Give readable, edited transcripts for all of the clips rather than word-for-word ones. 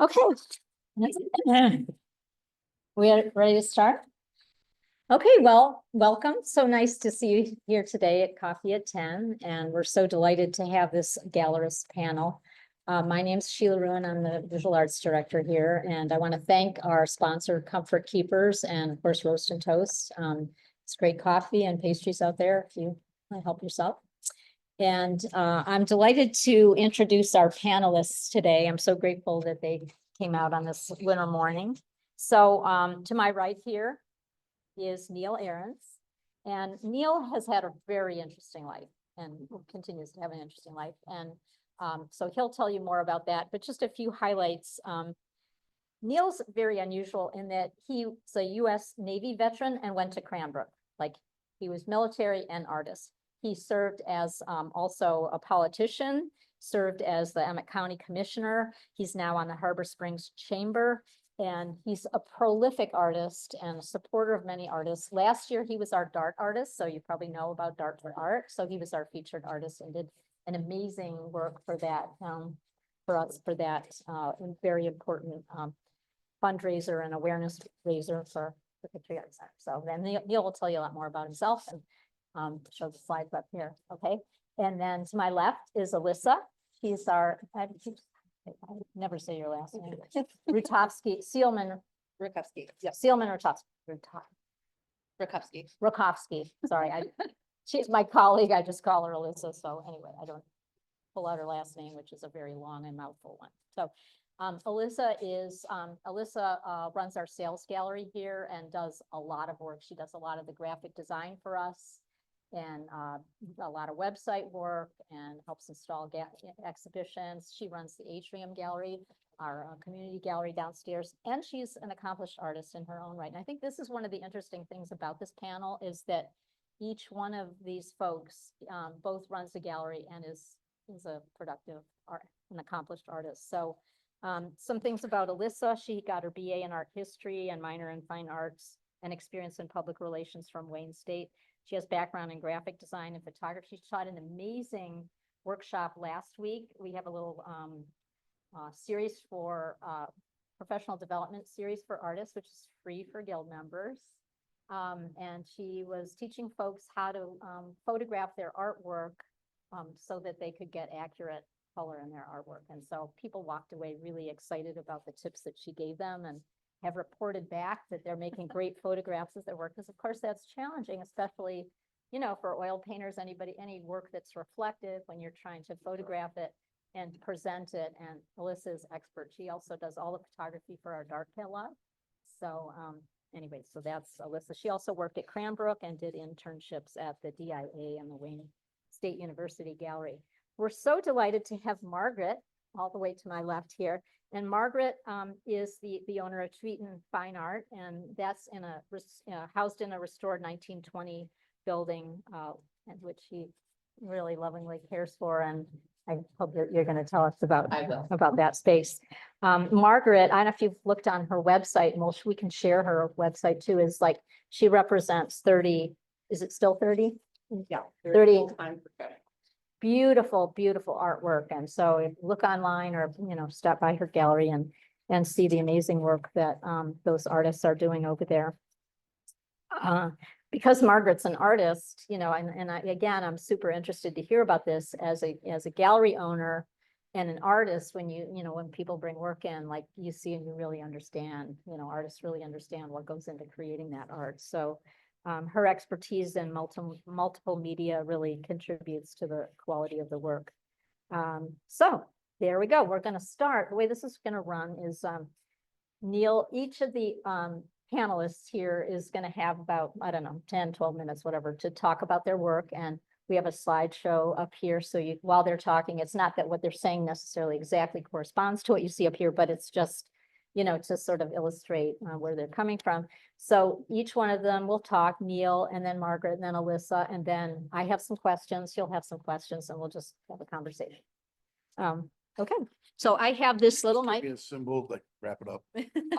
Okay. We are ready to start? Okay, well, welcome. So nice to see you here today at Coffee at 10, and we're so delighted to have this gallerist panel. My name's Sheila Ruin. I'm the visual arts director here, and I want to thank our sponsor, Comfort Keepers, and of course, Roast and Toast. It's great coffee and pastries out there if you want to help yourself. And I'm delighted to introduce our panelists today. I'm so grateful that they came out on this winter morning. So to my right here is Neil Ahrens. And Neil has had a very interesting life and continues to have an interesting life. And so he'll tell you more about that, but just a few highlights. Neil's very unusual in that he's a US Navy veteran and went to Cranbrook. Like, he was military and artist. He served as also a politician, served as the Emmett County Commissioner. He's now on the Harbor Springs Chamber, and he's a prolific artist and a supporter of many artists. Last year, he was our Dart artist, so you probably know about Dart for Art. So he was our featured artist and did an amazing work for that, for us, for that very important fundraiser and awareness raiser for the Patriotic Center. So then Neil will tell you a lot more about himself and show the slides up here. Okay. And then to my left is Alissa. She's our, I never say your last name. Rutkofske, Rutkofske. Yep. Rutkofske. Sorry. She's my colleague. I just call her Alissa. So anyway, I don't pull out her last name, which is a very long and mouthful one. So Alissa runs our sales gallery here and does a lot of work. She does a lot of the graphic design for us and a lot of website work and helps install exhibitions. She runs the Atrium Gallery, our community gallery downstairs, and she's an accomplished artist in her own right. And I think this is one of the interesting things about this panel is that each one of these folks both runs a gallery and is a productive an accomplished artist. So some things about Alissa: she got her BA in art history and minor in fine arts and experience in public relations from Wayne State. She has background in graphic design and photography. She taught an amazing workshop last week. We have a little series for professional development series for artists, which is free for guild members. And she was teaching folks how to photograph their artwork so that they could get accurate color in their artwork. And so people walked away really excited about the tips that she gave them and have reported back that they're making great photographs as their work, because of course that's challenging, especially, you know, for oil painters, any work that's reflective when you're trying to photograph it and present it. And Alissa is expert. She also does all the photography for our Dart catalog. So anyway, so that's Alissa. She also worked at Cranbrook and did internships at the DIA and the Wayne State University Gallery. We're so delighted to have Margaret all the way to my left here. And Margaret is the owner of Tvedten Fine Art, and that's in housed in a restored 1920 building, which she really lovingly cares for. And I hope you're going to tell us about that space. Margaret, I don't know if you've looked on her website, and we can share her website too. Is like she represents 30. Is it still 30? Yeah, 30 full-time professional. Beautiful, beautiful artwork. And so if you look online or, you know, stop by her gallery and see the amazing work that those artists are doing over there. Because Margaret's an artist, you know, again, I'm super interested to hear about this as a gallery owner and an artist. When when people bring work in, like you see and you really understand, you know, artists really understand what goes into creating that art. So her expertise in multiple media really contributes to the quality of the work. So there we go. We're going to start. The way this is going to run is Neil, each of the panelists here is going to have about, I don't know, 10, 12 minutes, whatever, to talk about their work. And we have a slideshow up here. So while they're talking, it's not that what they're saying necessarily exactly corresponds to what you see up here, but it's just, you know, to sort of illustrate where they're coming from. So each one of them will talk, Neil, and then Margaret, and then Alissa, and then I have some questions, she'll have some questions, and we'll just have a conversation. Okay, so I have this little mic. Give me a symbol, like wrap it up.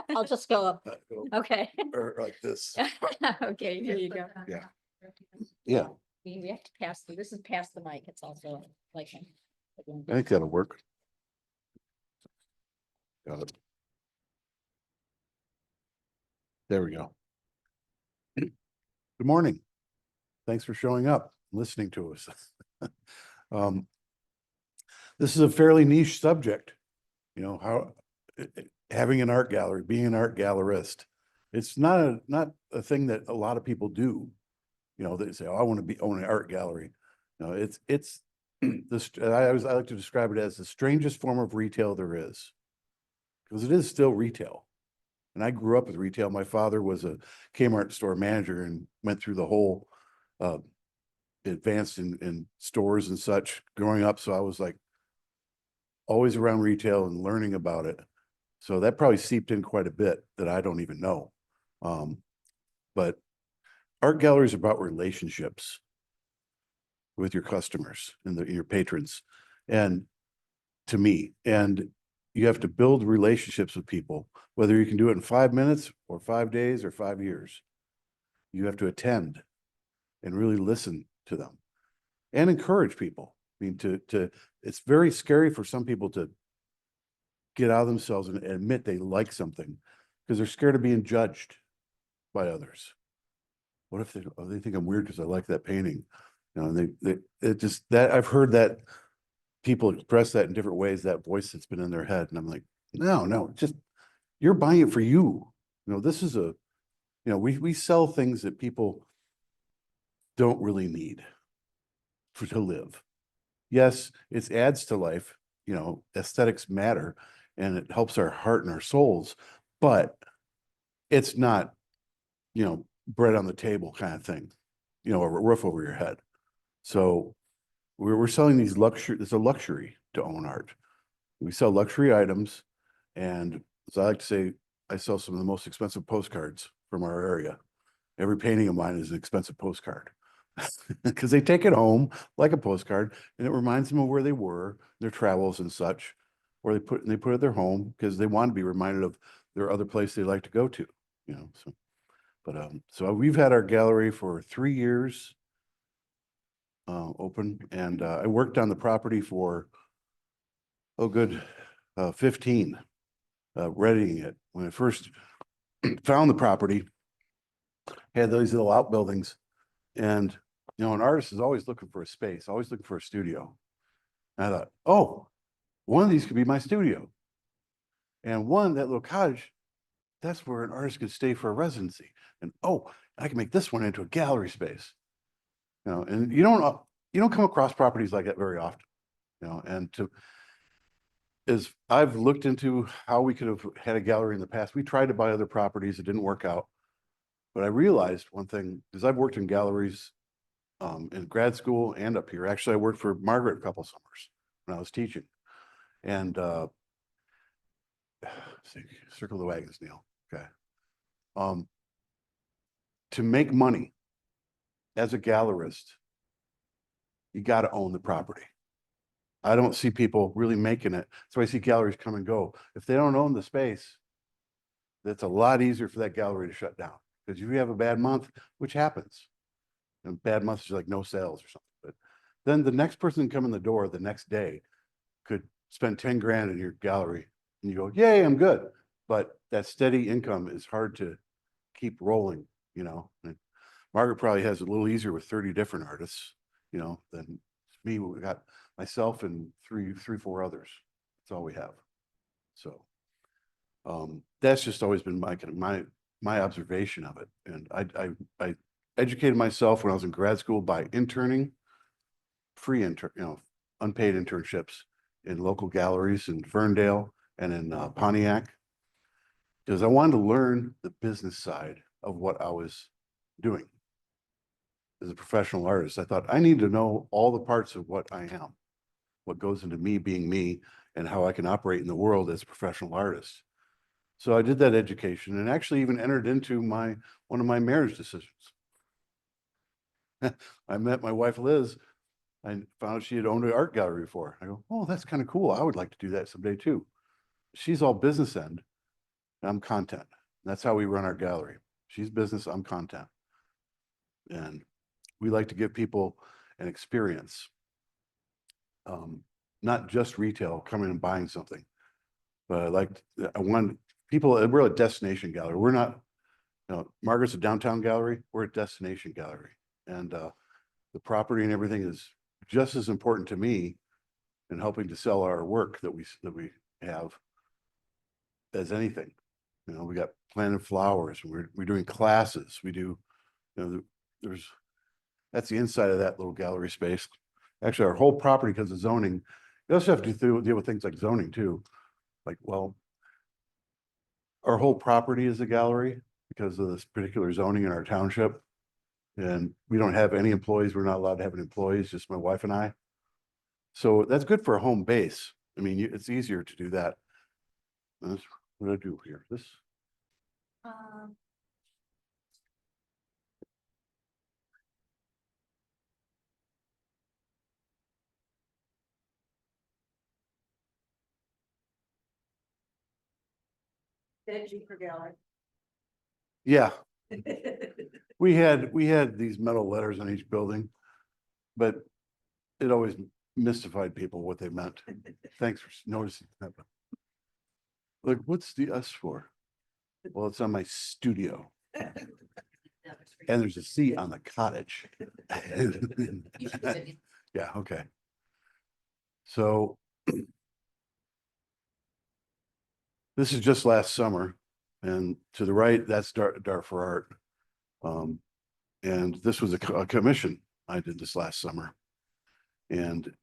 I'll just go up. Okay. Or like this. Okay, here you go. Yeah. Yeah, We have to pass this is past the mic. It's also like. I think that'll work. Got it. There we go. Good morning. Thanks for showing up, listening to us. This is a fairly niche subject, you know, how having an art gallery, being an art gallerist. It's not a thing that a lot of people do. You know, they say, "Oh, I want to own an art gallery." No, it's this. I like to describe it as the strangest form of retail there is, because it is still retail. And I grew up with retail. My father was a Kmart store manager and went through the whole advanced in stores and such growing up. So I was like always around retail and learning about it. So that probably seeped in quite a bit that I don't even know. But art galleries are about relationships with your customers and your patrons, and to me, and you have to build relationships with people, whether you can do it in 5 minutes or 5 days or 5 years. You have to attend and really listen to them and encourage people. I mean, it's very scary for some people to get out of themselves and admit they like something because they're scared of being judged by others. What if they think I'm weird because I like that painting? You know, and it just, that I've heard that people express that in different ways, that voice that's been in their head. And I'm like, no, just, you're buying it for you. You know, this is we sell things that people don't really need to live. Yes, it adds to life, you know, aesthetics matter and it helps our heart and our souls, but it's not, you know, bread on the table kind of thing, you know, a roof over your head. So we're selling these luxury, it's a luxury to own art. We sell luxury items, and as I like to say, I sell some of the most expensive postcards from our area. Every painting of mine is an expensive postcard because they take it home like a postcard and it reminds them of where they were, their travels and such, or they put it at their home because they want to be reminded of their other place they like to go to, you know. So, but so we've had our gallery for 3 years open, and I worked on the property for 15, readying it. When I first found the property, had those little outbuildings, and you know, an artist is always looking for a space, always looking for a studio. And I thought, oh, one of these could be my studio, and that little cottage, that's where an artist could stay for a residency. And oh, I can make this one into a gallery space. You know, and you don't come across properties like that very often. You know, and as I've looked into how we could have had a gallery in the past, we tried to buy other properties, it didn't work out. But I realized one thing, because I've worked in galleries in grad school and up here. Actually, I worked for Margaret a couple summers when I was teaching. And circle the wagons, Neil. Okay. To make money as a gallerist, you got to own the property. I don't see people really making it. So I see galleries come and go. If they don't own the space, that's a lot easier for that gallery to shut down. Because if you have a bad month, which happens, and bad months is like no sales or something, but then the next person come in the door the next day could spend 10 grand in your gallery and you go, yay, I'm good. But that steady income is hard to keep rolling, you know. And Margaret probably has it a little easier with 30 different artists, you know, than me. We got myself and three, 4 others. That's all we have. So that's just always been my observation of it. And I educated myself when I was in grad school by interning, unpaid internships in local galleries in Ferndale and in Pontiac, because I wanted to learn the business side of what I was doing as a professional artist. I thought I need to know all the parts of what I am, what goes into me being me, and how I can operate in the world as a professional artist. So I did that education and actually even entered into one of my marriage decisions. I met my wife, Liz. I found out she had owned an art gallery before. I go, oh, that's kind of cool. I would like to do that someday too. She's all business end, and I'm content. That's how we run our gallery. She's business, I'm content. And we like to give people an experience, not just retail, coming and buying something. But we're a destination gallery. We're not Margaret's a downtown gallery, we're a destination gallery. And the property and everything is just as important to me in helping to sell our work that we have as anything. You know, we got planted flowers, we're doing classes, we do, you know, that's the inside of that little gallery space. Actually, our whole property, because of zoning, you also have to deal with things like zoning too. Like, well, our whole property is a gallery because of this particular zoning in our township. And we don't have any employees. We're not allowed to have any employees, just my wife and I. So that's good for a home base. I mean, it's easier to do that. That's what I do here. This. For gallery. Yeah, we had these metal letters on each building, but it always mystified people what they meant. Thanks for noticing that. Like, what's the S for? Well, it's on my studio. And there's a C on the cottage. Yeah, okay. So this is just last summer, and to the right, that's Darfur Art. And this was a commission I did this last summer. And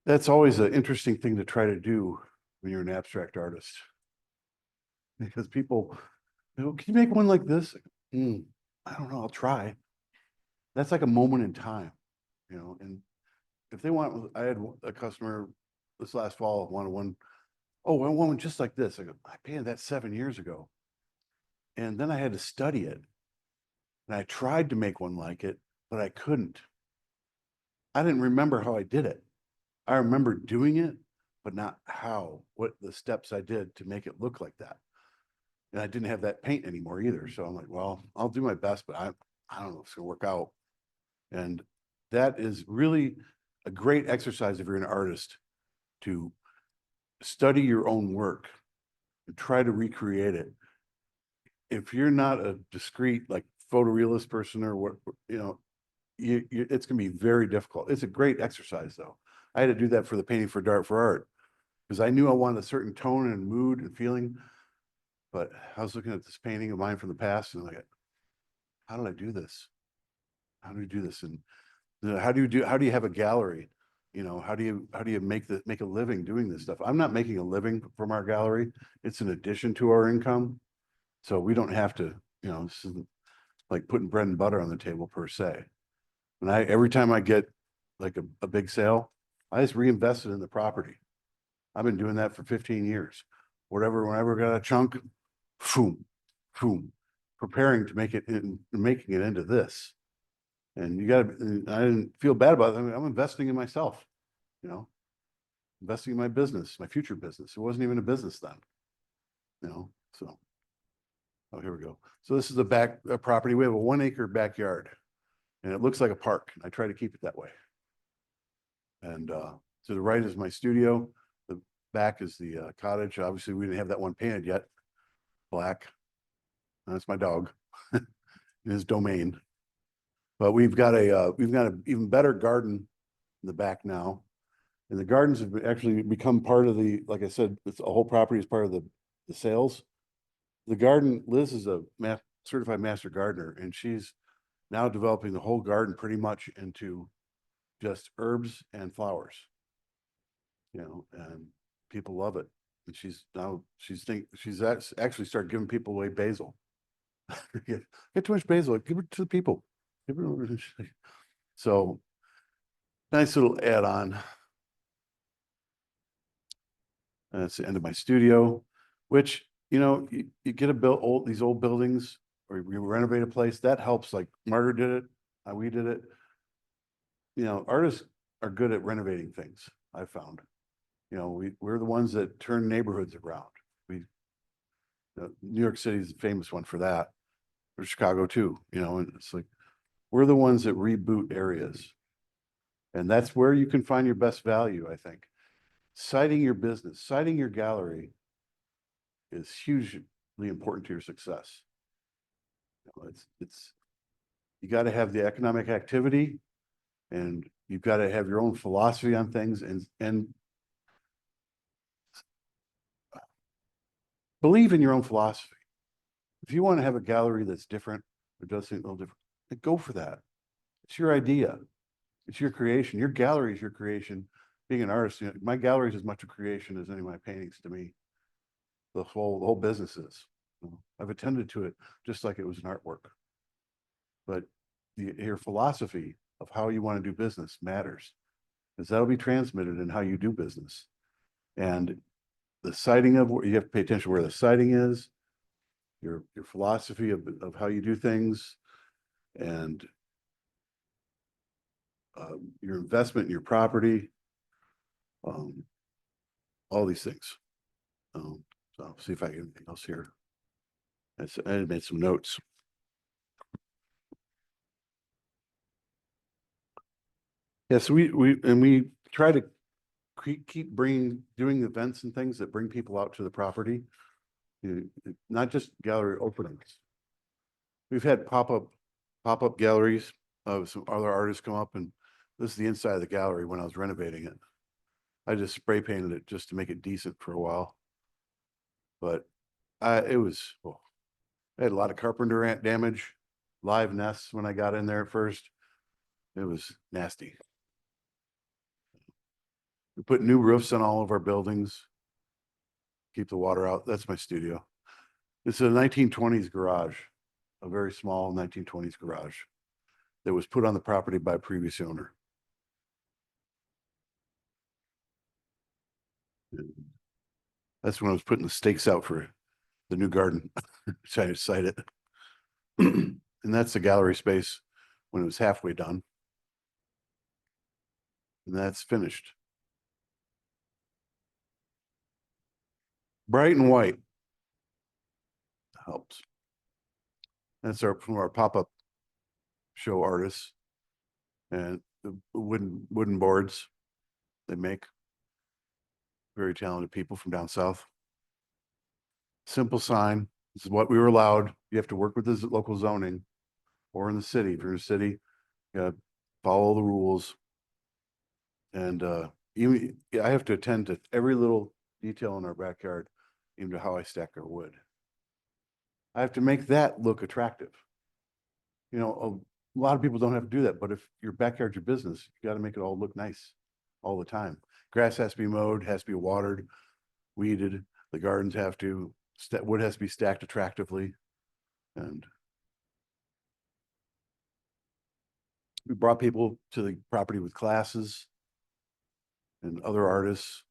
that's always an interesting thing to try to do when you're an abstract artist. Because people, you know, can you make one like this? I don't know, I'll try. That's like a moment in time, you know, and if they want, I had a customer this last fall wanted one, oh, I want one just like this. I go, I painted that 7 years ago. And then I had to study it. And I tried to make one like it, but I couldn't. I didn't remember how I did it. I remember doing it, but not how, what the steps I did to make it look like that. And I didn't have that paint anymore either. So I'm like, well, I'll do my best, but I don't know if it's gonna work out. And that is really a great exercise if you're an artist, to study your own work and try to recreate it. If you're not a discrete, like, photorealist person or what, you know, it's gonna be very difficult. It's a great exercise though. I had to do that for the painting for Darfur Art because I knew I wanted a certain tone and mood and feeling. But I was looking at this painting of mine from the past and like, how did I do this? How do we do this? And how do you have a gallery? You know, how do you make a living doing this stuff? I'm not making a living from our gallery. It's an addition to our income. So we don't have to, you know, this isn't like putting bread and butter on the table per se. And every time I get like a big sale, I just reinvest it in the property. I've been doing that for 15 years. Whenever I got a chunk, boom, boom, preparing to make it in, making it into this. And I didn't feel bad about it. I mean, I'm investing in myself, you know, investing in my business, my future business. It wasn't even a business then, you know, so. Oh, here we go. So this is the back property. We have a 1 acre backyard and it looks like a park. I try to keep it that way. And to the right is my studio. The back is the cottage. Obviously, we didn't have that one painted yet. Black. That's my dog in his domain. But we've got an even better garden in the back now. And the gardens have actually become part of the, like I said, it's a whole property is part of the sales. The garden, Liz is a certified master gardener, and she's now developing the whole garden pretty much into just herbs and flowers. You know, and people love it. And she's actually started giving people away basil. Get too much basil, give it to the people. So nice little add-on. And that's the end of my studio, which, you know, you get these old buildings or you renovate a place, that helps. Like Margaret did it, we did it. You know, artists are good at renovating things, I've found. You know, we're the ones that turn neighborhoods around. New York City is a famous one for that, or Chicago too, you know, and it's like, we're the ones that reboot areas. And that's where you can find your best value, I think. Citing your business, citing your gallery is hugely important to your success. It's, you got to have the economic activity, and you've got to have your own philosophy on things, and believe in your own philosophy. If you want to have a gallery that's different or does things a little different, then go for that. It's your idea. It's your creation. Your gallery is your creation. Being an artist, my gallery is as much a creation as any of my paintings to me. The whole business is. I've attended to it just like it was an artwork. But your philosophy of how you want to do business matters, because that'll be transmitted in how you do business. And the siting of, you have to pay attention to where the siting is, your philosophy of how you do things, and your investment in your property, all these things. So I'll see if I get anything else here. I made some notes. Yes, we try to keep doing events and things that bring people out to the property. Not just gallery openings. We've had pop-up galleries of some other artists come up, and this is the inside of the gallery when I was renovating it. I just spray painted it just to make it decent for a while. But it was, I had a lot of carpenter ant damage, live nests when I got in there at first. It was nasty. We put new roofs on all of our buildings. Keep the water out. That's my studio. It's a 1920s garage, a very small 1920s garage that was put on the property by a previous owner. That's when I was putting the stakes out for the new garden, trying to site it. And that's the gallery space when it was halfway done. And that's finished. Bright and white helps. That's from our pop-up show artists, and the wooden boards they make. Very talented people from down south. Simple sign. This is what we were allowed. You have to work with the local zoning, or in the city. If you're in a city, you gotta follow the rules. And even I have to attend to every little detail in our backyard, even to how I stack our wood. I have to make that look attractive. You know, a lot of people don't have to do that, but if your backyard's your business, you got to make it all look nice all the time. Grass has to be mowed, has to be watered, weeded. The gardens have to, wood has to be stacked attractively. And we brought people to the property with classes and other artists,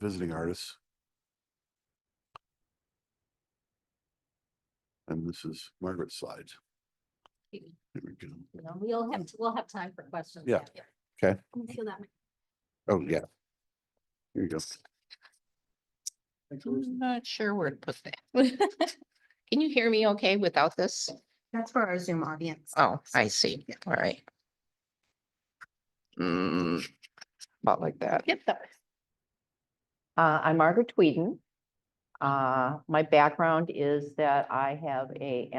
visiting artists. And this is Margaret's slides. There we go. You know, we'll have time for questions. Yeah. after. Okay. I'm gonna feel that. Oh, yeah. Here you go. I'm not sure where to put that. Can you hear me okay without this? That's for our Zoom audience. Oh, I see. All right. About like that. Yep, that works. I'm Margaret Tvedten. My background is that I have a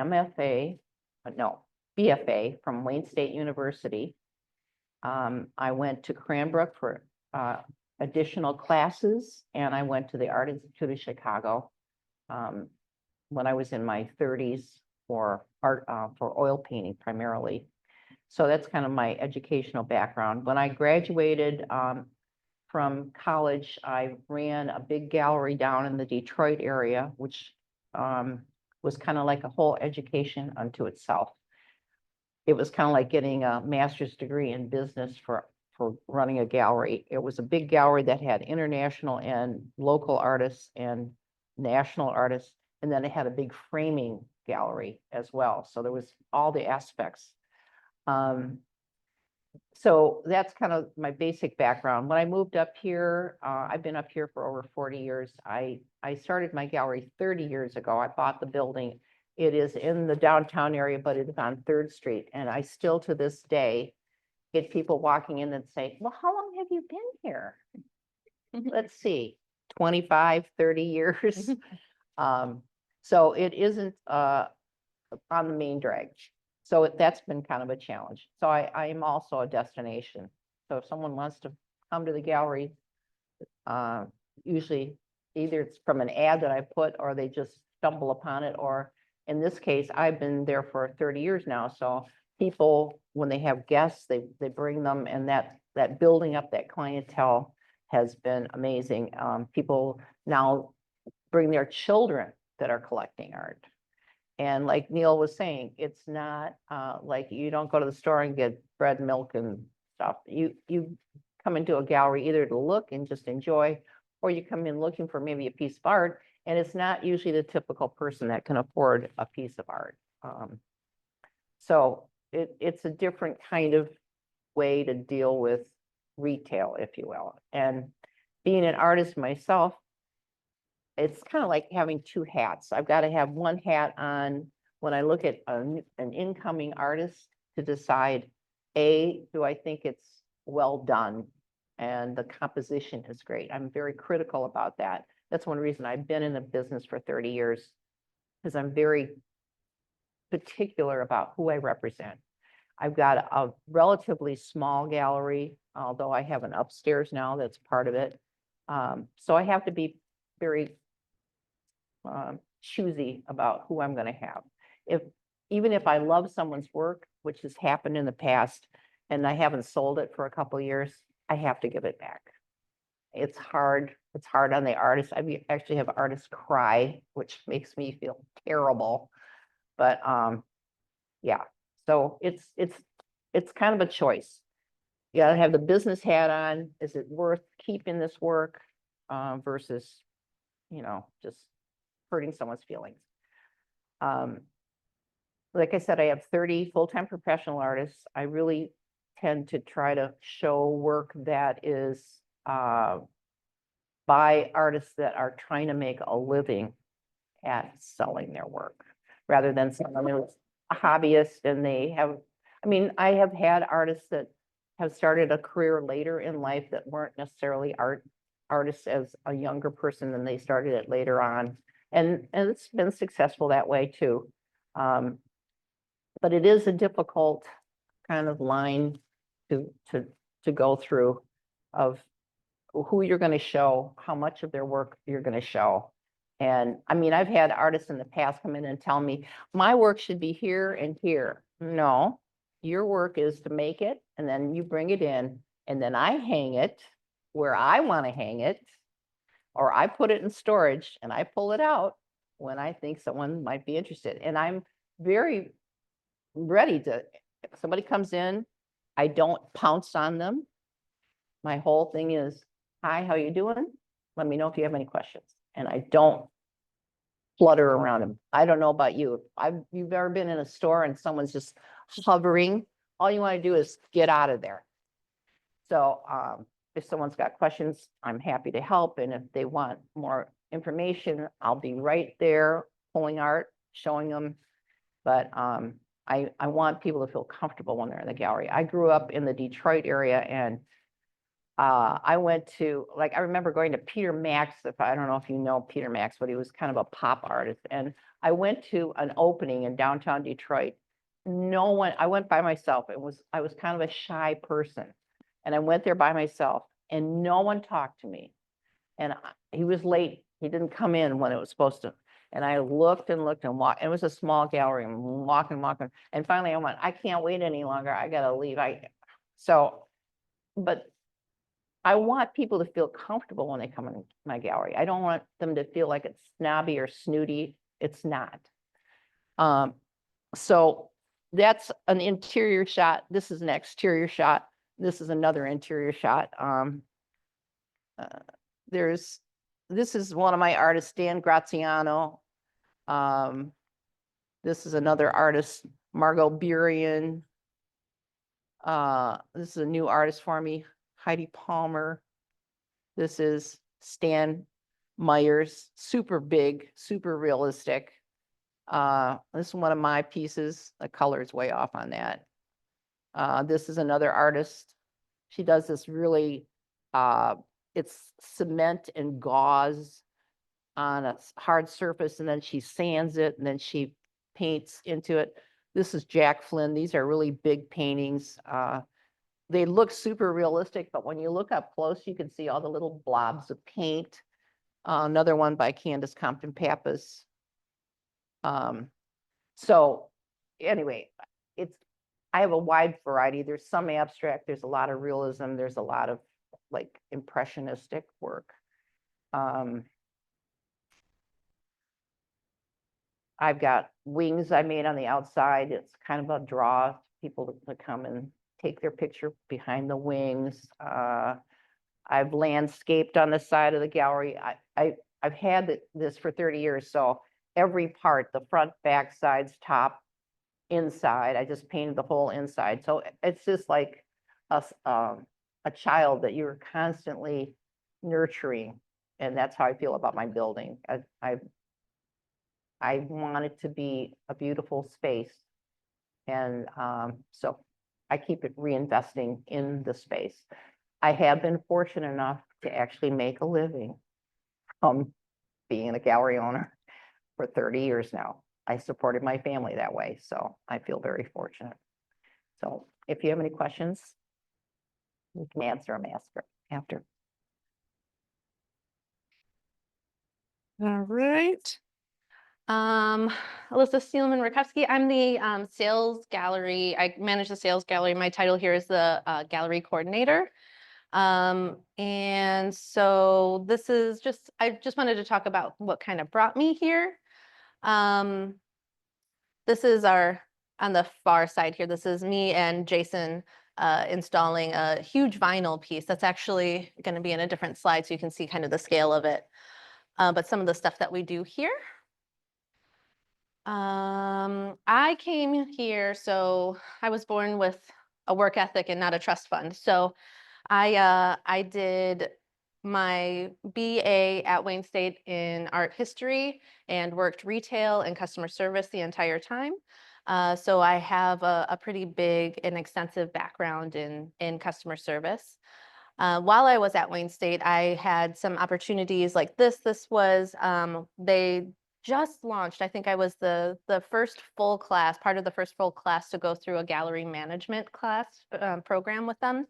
BFA from Wayne State University. I went to Cranbrook for additional classes, and I went to the Art Institute of Chicago when I was in my 30s for art, for oil painting primarily. So that's kind of my educational background. When I graduated from college, I ran a big gallery down in the Detroit area, which was kind of like a whole education unto itself. It was kind of like getting a master's degree in business for running a gallery. It was a big gallery that had international and local artists and national artists. And then it had a big framing gallery as well. So there was all the aspects. So that's kind of my basic background. When I moved up here, I've been up here for over 40 years. I started my gallery 30 years ago. I bought the building. It is in the downtown area, but it is on 3rd Street. And I still to this day get people walking in and say, well, how long have you been here? Let's see, 25, 30 years. So it isn't on the main drag. So that's been kind of a challenge. So I am also a destination. So if someone wants to come to the gallery, usually either it's from an ad that I put or they just stumble upon it, or in this case, I've been there for 30 years now. So people, when they have guests, they bring them, and that building up that clientele has been amazing. People now bring their children that are collecting art. And like Neil was saying, it's not like you don't go to the store and get bread, milk and stuff. You come into a gallery either to look and just enjoy, or you come in looking for maybe a piece of art, and it's not usually the typical person that can afford a piece of art. So it's a different kind of way to deal with retail, if you will. And being an artist myself, it's kind of like having two hats. I've got to have one hat on when I look at an incoming artist to decide, do I think it's well done and the composition is great. I'm very critical about that. That's one reason I've been in the business for 30 years, because I'm very particular about who I represent. I've got a relatively small gallery, although I have an upstairs now that's part of it. So I have to be very choosy about who I'm going to have. Even if I love someone's work, which has happened in the past, and I haven't sold it for a couple of years, I have to give it back. It's hard. It's hard on the artist. I actually have artists cry, which makes me feel terrible. But yeah, so it's kind of a choice. You gotta have the business hat on. Is it worth keeping this work versus, just hurting someone's feelings? Like I said, I have 30 full-time professional artists. I really tend to try to show work that is by artists that are trying to make a living at selling their work, rather than someone who's a hobbyist and they have, I have had artists that have started a career later in life that weren't necessarily artists as a younger person, and they started it later on. And it's been successful that way too. But it is a difficult kind of line to go through of who you're going to show, how much of their work you're going to show. And I've had artists in the past come in and tell me, my work should be here and here. No, your work is to make it, and then you bring it in, and then I hang it where I want to hang it, or I put it in storage and I pull it out when I think someone might be interested. And I'm very ready to, if somebody comes in, I don't pounce on them. My whole thing is, hi, how you doing? Let me know if you have any questions. And I don't flutter around them. I don't know about you. You've ever been in a store and someone's just hovering, all you want to do is get out of there. So if someone's got questions, I'm happy to help. And if they want more information, I'll be right there pulling art, showing them. But I want people to feel comfortable when they're in the gallery. I grew up in the Detroit area, and I went to, I remember going to Peter Max, I don't know if you know Peter Max, but he was kind of a pop artist. And I went to an opening in downtown Detroit. I went by myself. I was kind of a shy person. And I went there by myself, and no one talked to me. And he was late. He didn't come in when it was supposed to. And I looked and looked and walked. It was a small gallery. I'm walking. And finally I went, I can't wait any longer. I got to leave. But I want people to feel comfortable when they come in my gallery. I don't want them to feel like it's snobby or snooty. It's not. So that's an interior shot. This is an exterior shot. This is another interior shot. This is one of my artists, Dan Graziano. This is another artist, Margot Burian. This is a new artist for me, Heidi Palmer. This is Stan Myers, super big, super realistic. This is one of my pieces. The color is way off on that. This is another artist. She does this really, it's cement and gauze on a hard surface, and then she sands it, and then she paints into it. This is Jack Flynn. These are really big paintings. They look super realistic, but when you look up close, you can see all the little blobs of paint. Another one by Candace Compton Pappas. So anyway, I have a wide variety. There's some abstract, there's a lot of realism, there's a lot of like impressionistic work. I've got wings I made on the outside. It's kind of a draw to people to come and take their picture behind the wings. I've landscaped on the side of the gallery. I've had this for 30 years, so every part, the front, back, sides, top, inside, I just painted the whole inside. So it's just like a child that you're constantly nurturing, and that's how I feel about my building. I want it to be a beautiful space, and so I keep it reinvesting in the space. I have been fortunate enough to actually make a living from being a gallery owner for 30 years now. I supported my family that way, so I feel very fortunate. So if you have any questions, you can answer them after. All right. Alissa Seelmann-Rutkofske. I'm the sales gallery. I manage the sales gallery. My title here is the gallery coordinator. And so this is I just wanted to talk about what kind of brought me here. This is on the far side here, this is me and Jason installing a huge vinyl piece. That's actually going to be in a different slide so you can see kind of the scale of it. But some of the stuff that we do here. I came here, so I was born with a work ethic and not a trust fund. So I did my BA at Wayne State in art history and worked retail and customer service the entire time. So I have a pretty big and extensive background in customer service. While I was at Wayne State, I had some opportunities like this. This was, they just launched, I think I was the first full class, part of the first full class to go through a gallery management class program with them.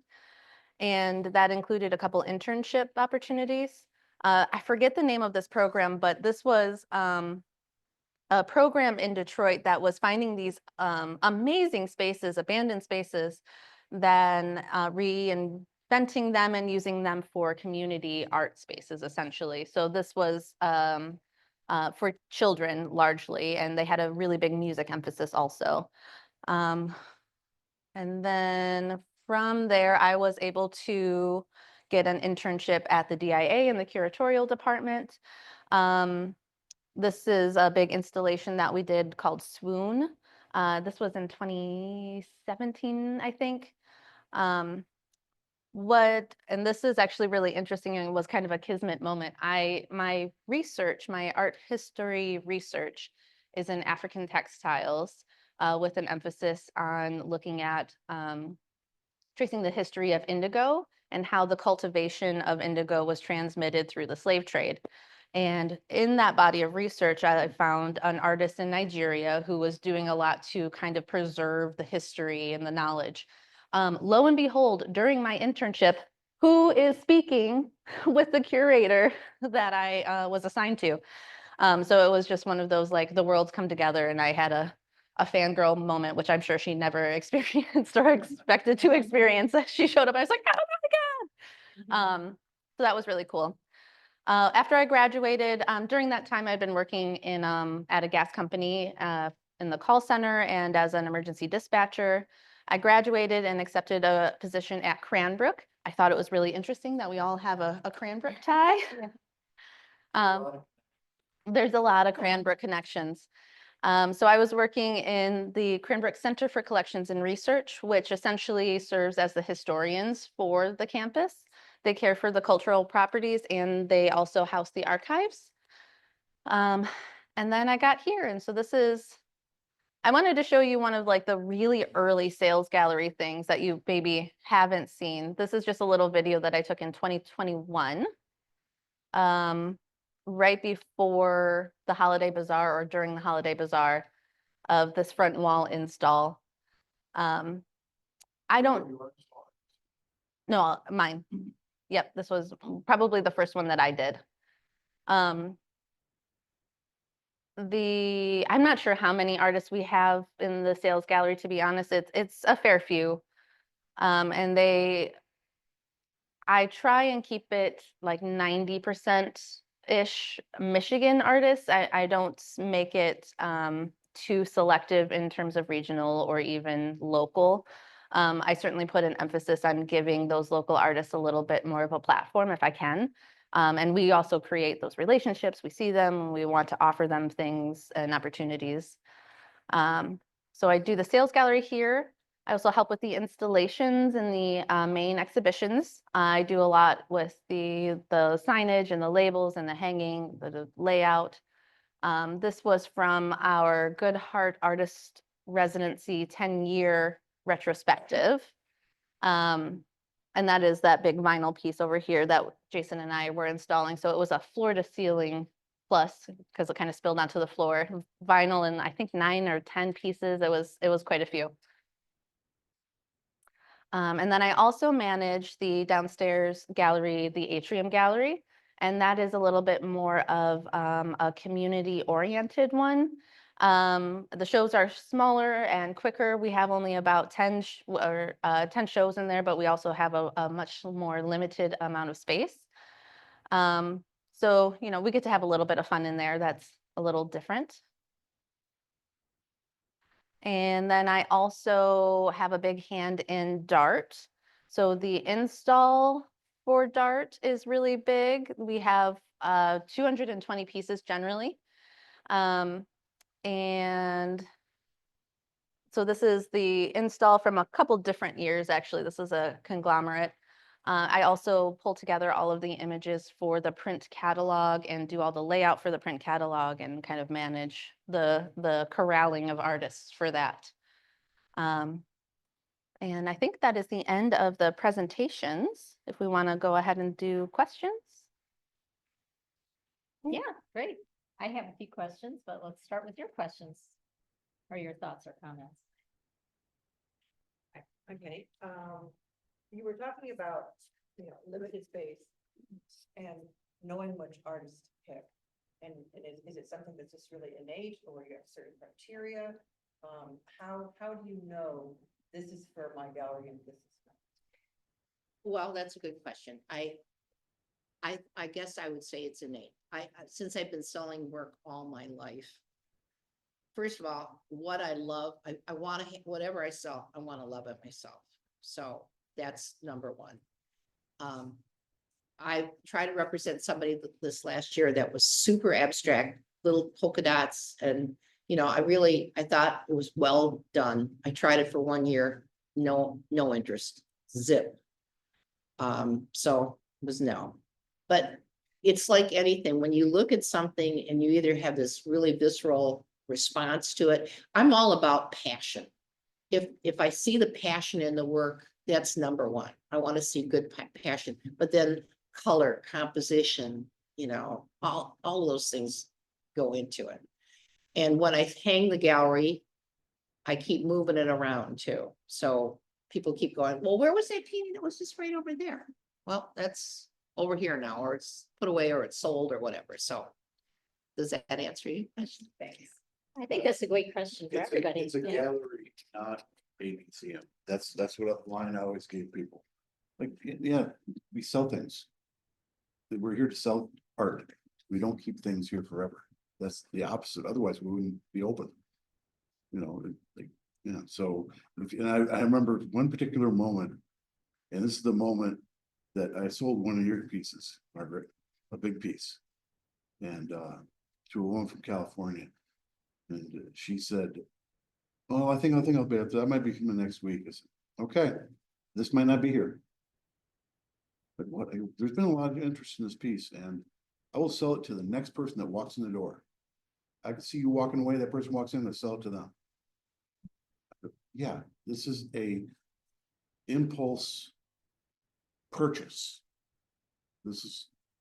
And that included a couple internship opportunities. I forget the name of this program, but this was a program in Detroit that was finding these amazing spaces, abandoned spaces, then reinventing them and using them for community art spaces, essentially. So this was for children largely, and they had a really big music emphasis also. And then from there, I was able to get an internship at the DIA in the curatorial department. This is a big installation that we did called Swoon. This was in 2017, I think. And this is actually really interesting and was kind of a kismet moment. My art history research is in African textiles with an emphasis on looking at tracing the history of indigo and how the cultivation of indigo was transmitted through the slave trade. And in that body of research, I found an artist in Nigeria who was doing a lot to kind of preserve the history and the knowledge. Lo and behold, during my internship, who is speaking with the curator that I was assigned to? So it was just one of those, like, the worlds come together, and I had a fangirl moment, which I'm sure she never experienced or expected to experience. She showed up, I was like, oh my God. So that was really cool. After I graduated, during that time, I'd been working at a gas company in the call center and as an emergency dispatcher. I graduated and accepted a position at Cranbrook. I thought it was really interesting that we all have a Cranbrook tie. There's a lot of Cranbrook connections. So I was working in the Cranbrook Center for Collections and Research, which essentially serves as the historians for the campus. They care for the cultural properties, and they also house the archives. And then I got here, and so I wanted to show you one of, like, the really early sales gallery things that you maybe haven't seen. This is just a little video that I took in 2021, right before the Holiday Bazaar or during the Holiday Bazaar. of this front wall install. I don't, no, mine. Yep, this was probably the first one that I did. I'm not sure how many artists we have in the sales gallery, to be honest. It's a fair few. And I try and keep it like 90%-ish Michigan artists. I don't make it too selective in terms of regional or even local. I certainly put an emphasis on giving those local artists a little bit more of a platform if I can. And we also create those relationships. We see them, and we want to offer them things and opportunities. So I do the sales gallery here. I also help with the installations and the main exhibitions. I do a lot with the signage and the labels and the hanging, the layout. This was from our Good Heart Artist Residency 10-year retrospective. And that is that big vinyl piece over here that Jason and I were installing. So it was a floor to ceiling plus, because it kind of spilled onto the floor, vinyl, and I think 9 or 10 pieces. It was quite a few. And then I also manage the downstairs gallery, the atrium gallery, and that is a little bit more of a community-oriented one. The shows are smaller and quicker. We have only about 10 shows in there, but we also have a much more limited amount of space. So, you know, we get to have a little bit of fun in there. That's a little different. And then I also have a big hand in Dart. So the install for Dart is really big. We have 220 pieces generally. And so this is the install from a couple different years, actually. This is a conglomerate. I also pull together all of the images for the print catalog and do all the layout for the print catalog and kind of manage the corralling of artists for that. And I think that is the end of the presentations. If we want to go ahead and do questions. Yeah, great. I have a few questions, but let's start with your questions or your thoughts or comments. Okay, you were talking about, limited space and knowing which artist to pick. And is it something that's just really innate, or you have certain criteria? How do you know this is for my gallery and this is not? Well, that's a good question. I guess I would say it's innate. Since I've been selling work all my life, first of all, what I love, I want to, whatever I sell, I want to love it myself. So that's number one. I tried to represent somebody this last year that was super abstract, little polka dots. And, I thought it was well done. I tried it for 1 year, no interest, zip. So it was no, but it's like anything. When you look at something and you either have this really visceral response to it, I'm all about passion. If I see the passion in the work, that's number one. I want to see good passion, but then color, composition, all of those things go into it. And when I hang the gallery, I keep moving it around too. So people keep going, well, where was that painting? It was just right over there. Well, that's over here now, or it's put away, or it's sold, or whatever. So does that answer your question? Thanks. I think that's a great question for everybody. It's a Yeah. gallery, not a museum. That's what line I always gave people. Like, yeah, we sell things. We're here to sell art. We don't keep things here forever. That's the opposite. Otherwise, we wouldn't be open. So, and I remember one particular moment, and this is the moment that I sold one of your pieces, Margaret, a big piece, and to a woman from California. And she said, "Oh, I think I'll be up. That might be coming next week." I said, "Okay, this might not be here, but there's been a lot of interest in this piece, and I will sell it to the next person that walks in the door. I can see you walking away. That person walks in, and sell it to them." Yeah, this is a impulse purchase.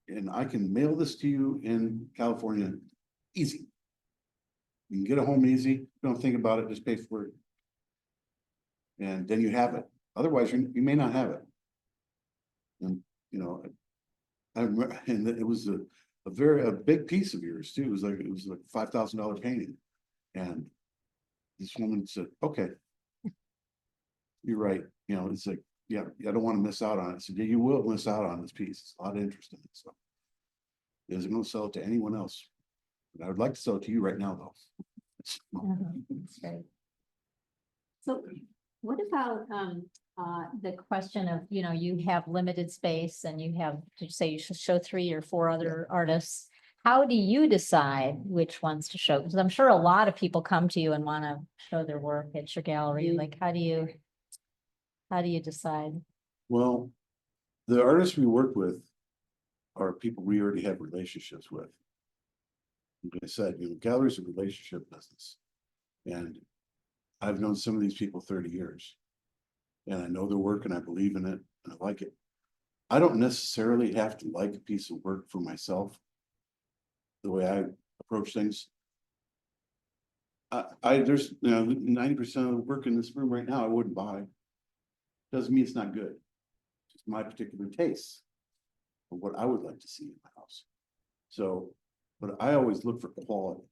And I can mail this to you in California, easy. You can get a home easy, don't think about it, just pay for it. And then you have it. Otherwise, you may not have it. And, you know, I remember, and it was a big piece of yours too. It was like $5,000 painting. And this woman said, okay. You're right. You know, it's like, yeah, I don't want to miss out on it. I said, yeah, you will miss out on this piece. It's a lot of interest in it. So. Is it going to sell it to anyone else? But I would like to sell it to you right now, though. That's great. So what about the question of, you know, you have limited space and you have, to say you should show 3 or 4 other artists. How do you decide which ones to show? Because I'm sure a lot of people come to you and want to show their work at your gallery. Like, how do you decide? Well, the artists we work with are people we already have relationships with. Like I said, you know, galleries are a relationship business. And I've known some of these people 30 years. And I know their work and I believe in it and I like it. I don't necessarily have to like a piece of work for myself. The way I approach things. There's, you know, 90% of the work in this room right now I wouldn't buy. Doesn't mean it's not good. It's just my particular taste of what I would like to see in my house. So, but I always look for quality.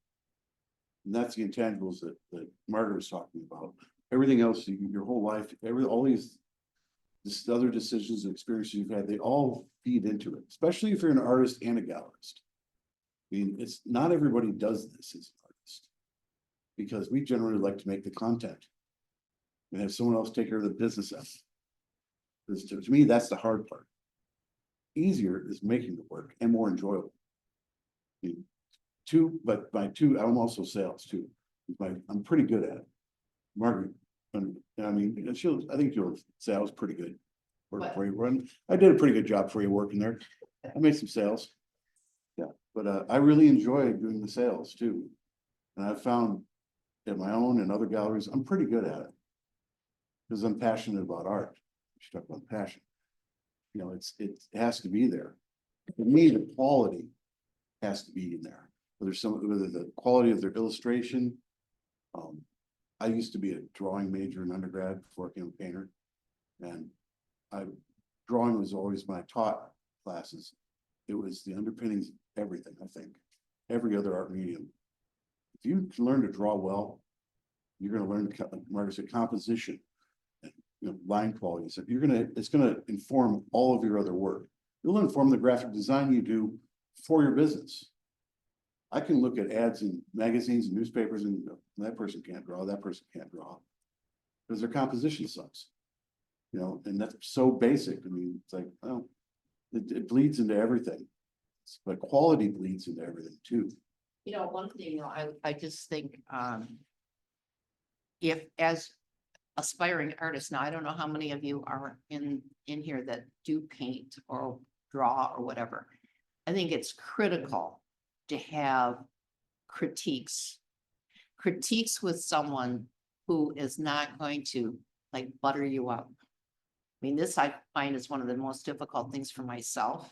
And that's the intangibles that Margaret was talking about. Everything else, your whole life, all these other decisions and experiences you've had, they all feed into it, especially if you're an artist and a gallerist. I mean, it's not everybody does this as an artist because we generally like to make the content and have someone else take care of the business end. Because to me, that's the hard part. Easier is making the work and more enjoyable. I mean, I'm also sales too. I'm pretty good at it. Margaret, I mean, I think you'll say I was pretty good. For you. I did a pretty good job for you working there. I made some sales. Yeah, but I really enjoy doing the sales too. And I've found at my own and other galleries, I'm pretty good at it. Because I'm passionate about art. We should talk about passion. You know, it has to be there. For me, the quality has to be in there. Whether the quality of their illustration. I used to be a drawing major in undergrad before I became a painter. And drawing was always when I taught classes. It was the underpinnings of everything, I think. Every other art medium. If you learn to draw well, you're going to learn, like Margaret said, composition and, you know, line quality. So it's gonna inform all of your other work. It'll inform the graphic design you do for your business. I can look at ads in magazines and newspapers and that person can't draw, that person can't draw. Because their composition sucks. You know, and that's so basic. I mean, it's like, well, it bleeds into everything. But quality bleeds into everything too. You know, one thing, I just think, if as aspiring artists, now I don't know how many of you are in here that do paint or draw or whatever. I think it's critical to have critiques with someone who is not going to like butter you up. I mean, this I find is one of the most difficult things for myself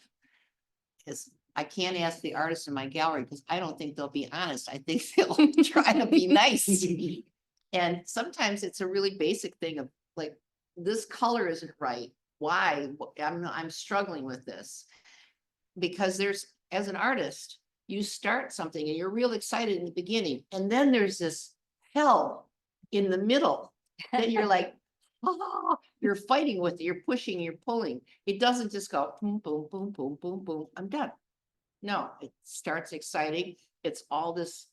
is I can't ask the artists in my gallery because I don't think they'll be honest. I think they'll try to be nice. And sometimes it's a really basic thing of like, this color isn't right. Why? I'm struggling with this. Because as an artist, you start something and you're real excited in the beginning. And then there's this hell in the middle. Then you're like, oh, you're fighting with it, you're pushing, you're pulling. It doesn't just go boom, boom, boom, boom, boom, boom, I'm done. No, it starts exciting. It's all this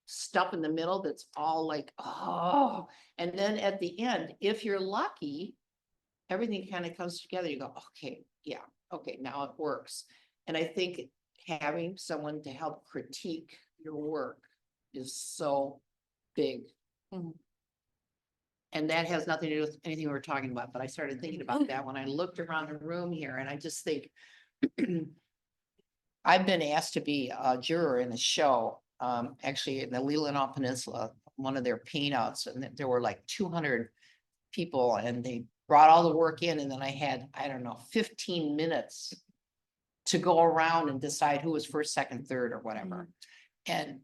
stuff in the middle that's all like, oh, and then at the end, if you're lucky, everything kind of comes together. You go, okay, yeah, okay, now it works. And I think having someone to help critique your work is so big. Mhm. And that has nothing to do with anything we were talking about, but I started thinking about that when I looked around the room here, and I just think I've been asked to be a juror in a show, actually in the Leelanau Peninsula, one of their paint outs, and there were like 200 people, and they brought all the work in, and then I had, I don't know, 15 minutes to go around and decide who was first, second, third, or whatever. And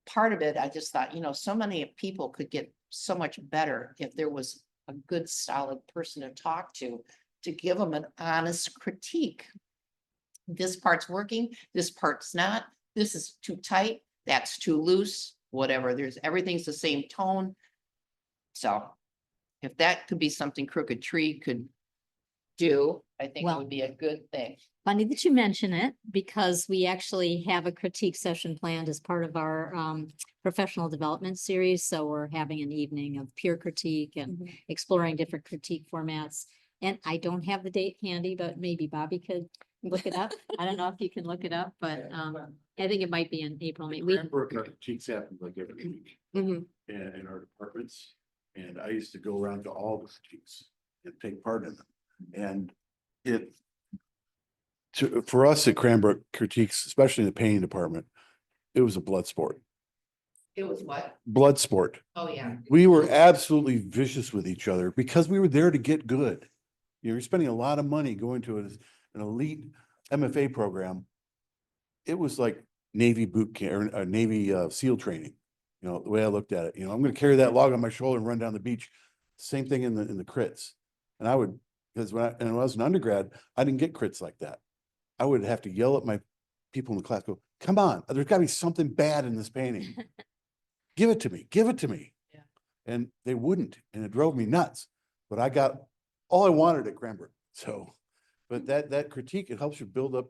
part of it, I just thought, so many people could get so much better if there was a good, solid person to talk to give them an honest critique. This part's working, this part's not, this is too tight, that's too loose, whatever, everything's the same tone. So if that could be something Crooked Tree could do, I think it Well- would be a good thing. Funny that you mention it, because we actually have a critique session planned as part of our professional development series. So we're having an evening of peer critique and exploring different critique formats. And I don't have the date handy, but maybe Bobby could look it up. I don't know if you can look it up, but I think it might be in April. Maybe. Cranbrook critiques happen like every week in our departments. And I used to go around to all the critiques and take part in them. And for us at Cranbrook critiques, especially in the painting department, it was a blood sport. It was what? Blood sport. Oh, yeah. We were absolutely vicious with each other because we were there to get good. You're spending a lot of money going to an elite MFA program. It was like Navy boot camp or Navy SEAL training. The way I looked at it, I'm going to carry that log on my shoulder and run down the beach. Same thing in the crits. And I would, because when I was an undergrad, I didn't get crits like that. I would have to yell at my people in the class, go, come on, there's got to be something bad in this painting. Give it to me, give it to me. Yeah. And they wouldn't, and it drove me nuts. But I got all I wanted at Cranbrook. So, but that critique, it helps you build up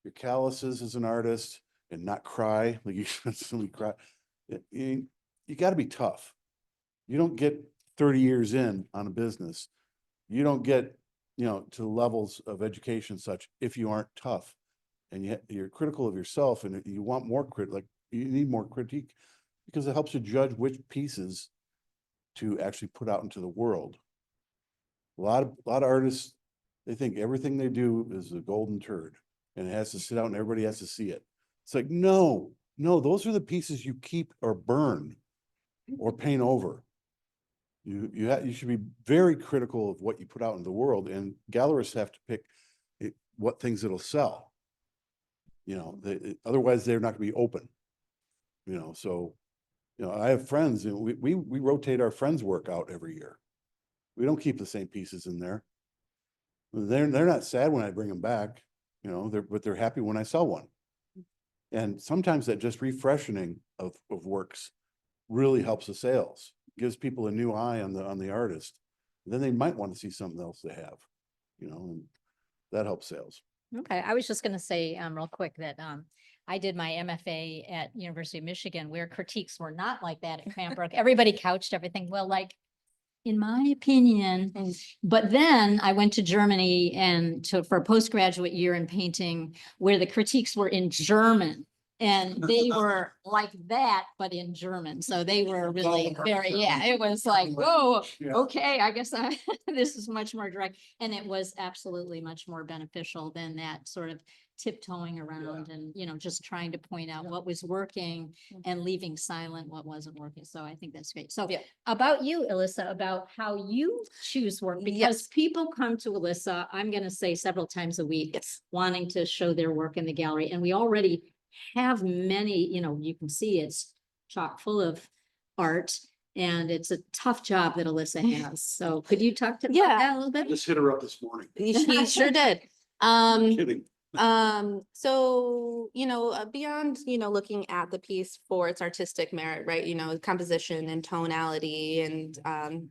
your calluses as an artist and not cry. Like you somebody cry. You got to be tough. You don't get 30 years in on a business. You don't get, to levels of education such if you aren't tough and you're critical of yourself and you want more you need more critique because it helps you judge which pieces to actually put out into the world. A lot of artists, they think everything they do is a golden turd and it has to sit out and everybody has to see it. It's like, no, those are the pieces you keep or burn or paint over. You should be very critical of what you put out in the world, and gallerists have to pick what things it'll sell. Otherwise they're not going to be open. So I have friends, and we rotate our friends' work out every year. We don't keep the same pieces in there. They're not sad when I bring them back, but they're happy when I sell one. And sometimes that just refreshing of works really helps the sales. Gives people a new eye on the artist. Then they might want to see something else they have, and that helps sales. Okay, I was just gonna say, real quick that, I did my MFA at University of Michigan where critiques were not like that at Cranbrook. Everybody couched everything, well, like, in my opinion, but then I went to Germany for a postgraduate year in painting where the critiques were in German. And they were like that, but in German. So they were really it was like, whoa, okay, I guess this is much more direct. And it was absolutely much more beneficial than that sort of tiptoeing around and, just trying to point out what was working and leaving silent what wasn't working. So I think that's great. So about you, Alissa, about how you choose work, because people come to Alissa, I'm going to say several times a week, wanting to show their work in the gallery. And we already have many, you can see it's chock full of art and it's a tough job that Alissa has. So could you talk to that a little bit? Just hit her up this morning. She sure did. Kidding. So, beyond, looking at the piece for its artistic merit, right, composition and tonality and,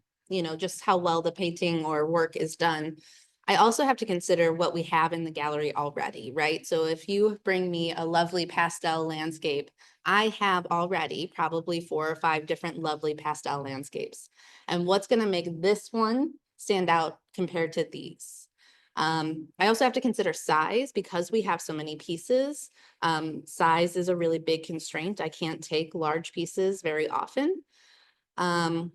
just how well the painting or work is done. I also have to consider what we have in the gallery already, right? So if you bring me a lovely pastel landscape, I have already probably 4 or 5 different lovely pastel landscapes. And what's going to make this one stand out compared to these? I also have to consider size because we have so many pieces. Size is a really big constraint. I can't take large pieces very often. I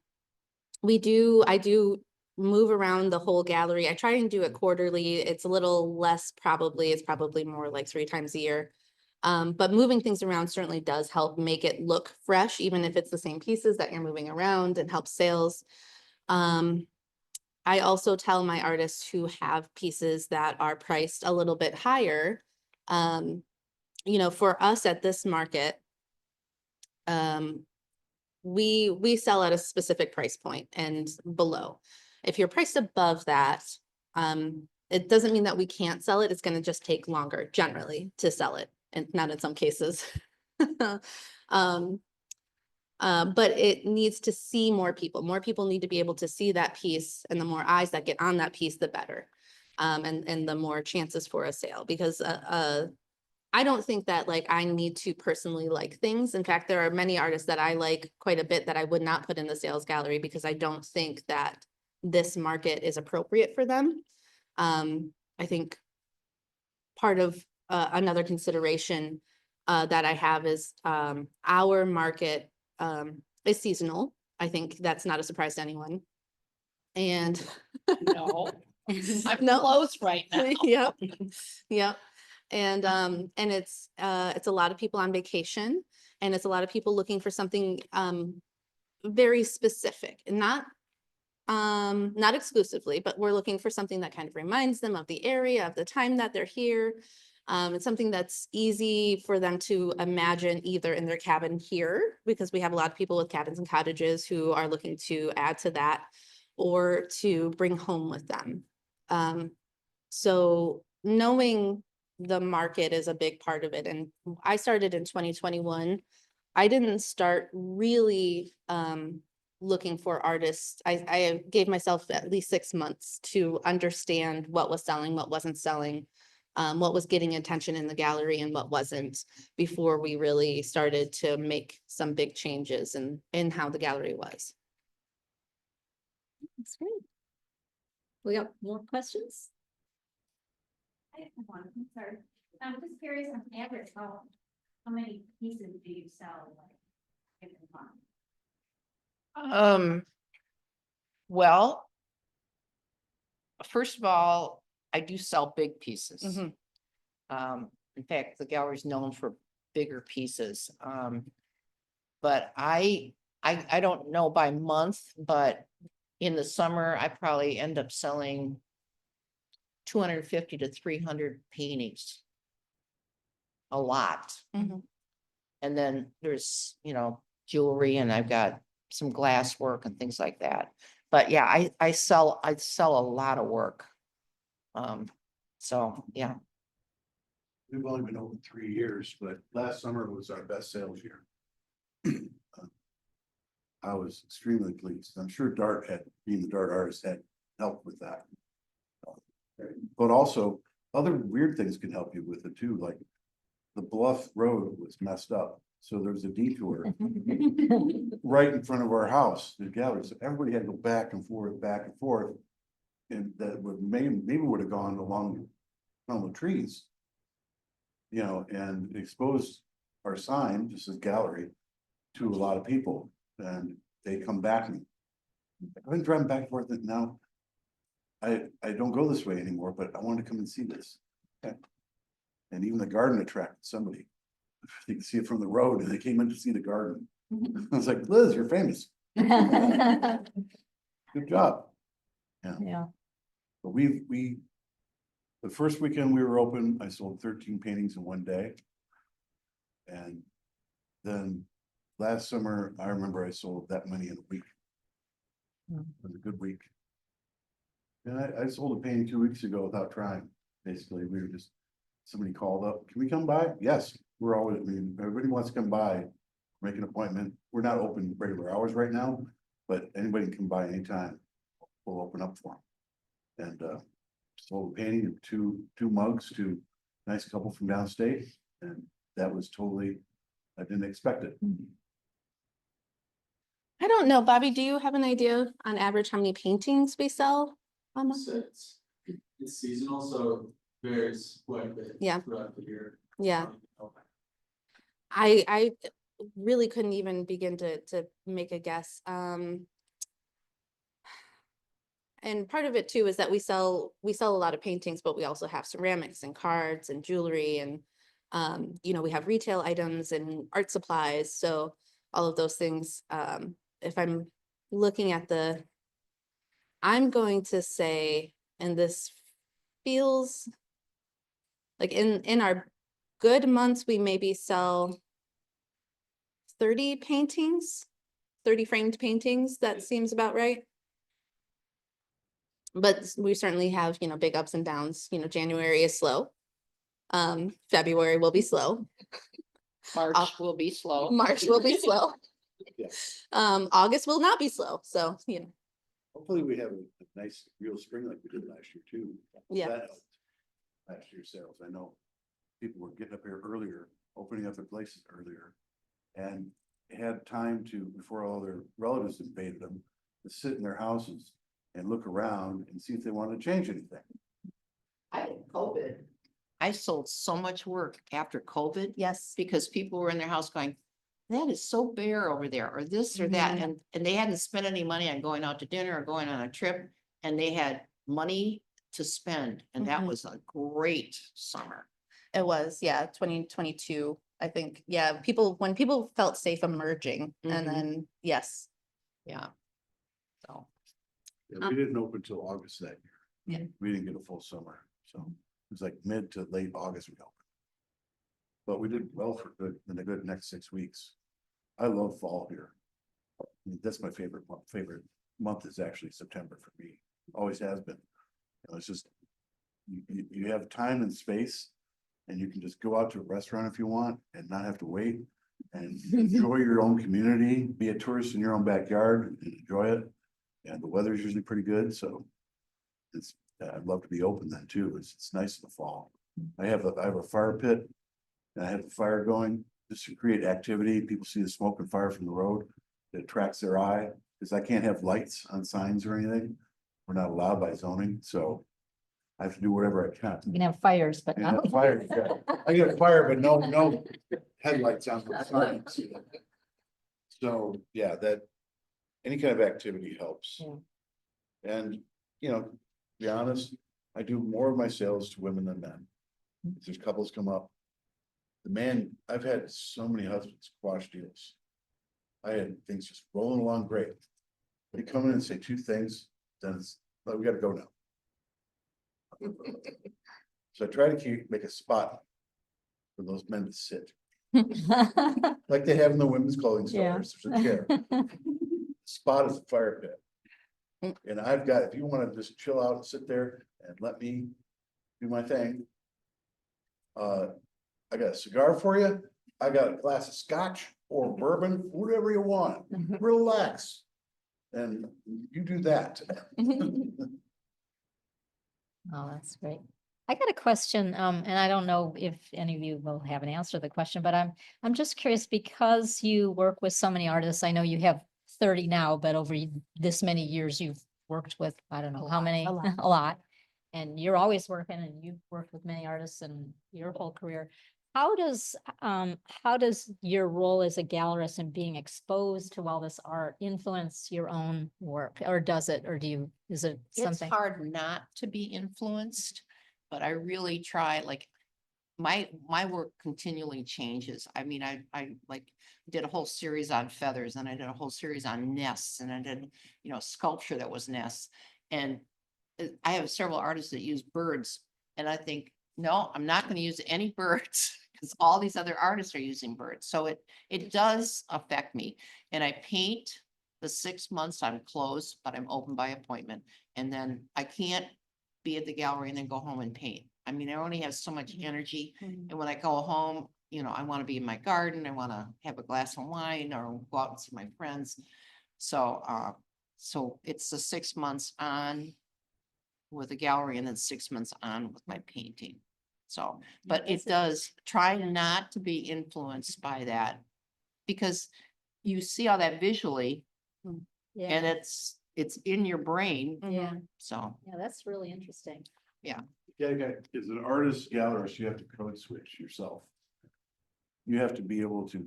do move around the whole gallery. I try and do it quarterly. It's a little less probably. It's probably more like 3 times a year. But moving things around certainly does help make it look fresh, even if it's the same pieces that you're moving around, and help sales. I also tell my artists who have pieces that are priced a little bit higher, for us at this market, we sell at a specific price point and below. If you're priced above that, it doesn't mean that we can't sell it. It's going to just take longer generally to sell it, and not in some cases. But it needs to see more people. More people need to be able to see that piece, and the more eyes that get on that piece, the better. And the more chances for a sale, because I don't think that like I need to personally like things. In fact, there are many artists that I like quite a bit that I would not put in the sales gallery because I don't think that this market is appropriate for them. I think part of another consideration that I have is our market is seasonal. I think that's not a surprise to anyone. And No, I'm No. close right now. Yep, yep. And it's a lot of people on vacation, and it's a lot of people looking for something very specific, and not exclusively, but we're looking for something that kind of reminds them of the area, of the time that they're here. It's something that's easy for them to imagine either in their cabin here, because we have a lot of people with cabins and cottages who are looking to add to that, or to bring home with them. So knowing the market is a big part of it. And I started in 2021. I didn't start really looking for artists. I gave myself at least 6 months to understand what was selling, what wasn't selling, what was getting attention in the gallery and what wasn't, before we really started to make some big changes in how the gallery was. That's great. We got more questions? I have one, I'm sorry. I'm just curious on average, how many pieces do you sell? Like, given month? Well, first of all, I do sell big pieces. Mhm. In fact, the gallery's known for bigger pieces. But I don't know by month, but in the summer, I probably end up selling 250 to 300 paintings. A lot. Mhm. And then there's, jewelry, and I've got some glass work and things like that. But yeah, I sell a lot of work. So yeah. We've only been open 3 years, but last summer was our best sales year. I was extremely pleased. I'm sure being the Dart artist, had helped with that. But also, other weird things can help you with it too, like the Bluff Road was messed up. So there's a detour right in front of our house, the gallery. So everybody had to go back and forth, back and forth. And that would maybe would have gone along the trees. And exposed our sign, just as gallery, to a lot of people, and they come back to me. I've been driving back and forth, and now I don't go this way anymore, but I want to come and see this. Okay. And even the garden attracted somebody. You can see it from the road, and they came in to see the garden. I was like, Liz, you're famous. Good job. Yeah. But the first weekend we were open, I sold 13 paintings in one day. And then last summer, I remember I sold that many in a week. It was a good week. And I sold a painting 2 weeks ago without trying. Basically, somebody called up, can we come by? Yes, everybody wants to come by, make an appointment. We're not open regular hours right now, but anybody can come by anytime. We'll open up for them. And sold a painting and two mugs to a nice couple from downstate. And that was totally, I didn't expect it. I don't know, Bobby, do you have an idea on average how many paintings we sell a month? So it's seasonal, so it varies quite a bit. Yeah. Throughout the year. Yeah. I really couldn't even begin to make a guess. And part of it too is that we sell a lot of paintings, but we also have ceramics and cards and jewelry, and we have retail items and art supplies. So all of those things, if I'm looking at I'm going to say, and this feels like in our good months, we maybe sell 30 paintings, 30 framed paintings. That seems about right. But we certainly have, you know, big ups and downs. You know, January is slow. February will be slow. March will be slow. March will be slow. Yeah. August will not be slow. So, you know, Hopefully we have a nice real spring like we did last year too. Yeah. That helped last year's sales. I know people were getting up here earlier, opening up their places earlier. And had time to, before all their relatives invaded them, to sit in their houses and look around and see if they wanted to change anything. I had COVID. I sold so much work after COVID yes. because people were in their house going, that is so bare over there, or this or that, and they hadn't spent any money on going out to dinner or going on a trip, and they had money to spend, and that Mhm. was a great summer. It was, yeah, 2022. I think, yeah, when people felt safe emerging, and Mhm. then, yes. Yeah. So, Yeah, we didn't open till August that year. Yeah. We didn't get a full summer, so it was like mid to late August we opened. But we did well for good, in the good next 6 weeks. I love fall here. I mean, that's my favorite month. Favorite month is actually September for me. Always has been. You know, it's just, you have time and space, and you can just go out to a restaurant if you want and not have to wait. And enjoy your own community, be a tourist in your own backyard and enjoy it. And the weather's usually pretty good, so it's, I'd love to be open then too. It's nice in the fall. I have a fire pit. And I have the fire going just to create activity. People see the smoke and fire from the road. It attracts their eye, because I can't have lights on signs or anything. We're not allowed by zoning, so I have to do whatever I can. You can have fires, but And not. have fire, yeah. I get a fire, but no headlights on the signs. So, yeah, that, any kind of activity helps. Yeah. And, you know, to be honest, I do more of my sales to women than men. If there's couples come up. The man, I've had so many husbands quash deals. I had things just rolling along great. They come in and say 2 things, then it's, like, we gotta go now. So I try to make a spot for those men to sit, like they have in the women's clothing Yeah. stores, there's a chair. Spot is a fire pit. And I've got, if you wanna just chill out and sit there and let me do my thing. I got a cigar for you. I got a glass of scotch or bourbon, whatever you want. Relax. And you do that. Oh, that's great. I got a question, and I don't know if any of you will have an answer to the question, but I'm just curious, because you work with so many artists. I know you have 30 now, but over this many years, you've worked with, I don't know how many, a lot. a lot. And you're always working, and you've worked with many artists in your whole career. How does your role as a gallerist and being exposed to all this art influence your own work, or does it, or is it it's something? hard not to be influenced, but I really try, like, my work continually changes. I mean, I like did a whole series on feathers, and I did a whole series on nests, and I did, you know, sculpture that was nests. And I have several artists that use birds, and I think, no, I'm not going to use any birds because all these other artists are using birds. So it does affect me. And I paint the 6 months I'm closed, but I'm open by appointment. And then I can't be at the gallery and then go home and paint. I mean, I only have so much energy. And when I go home, you know, I want to be in my garden. I want to have a glass of wine or go out and see my friends. So, so it's the 6 months on with a gallery and then 6 months on with my painting. So, but it does try not to be influenced by that, because you see all that visually and Yeah, it's in your brain. yeah, So, yeah, that's really interesting. Yeah, as an artist gallerist, you have to code switch yourself. You have to be able to,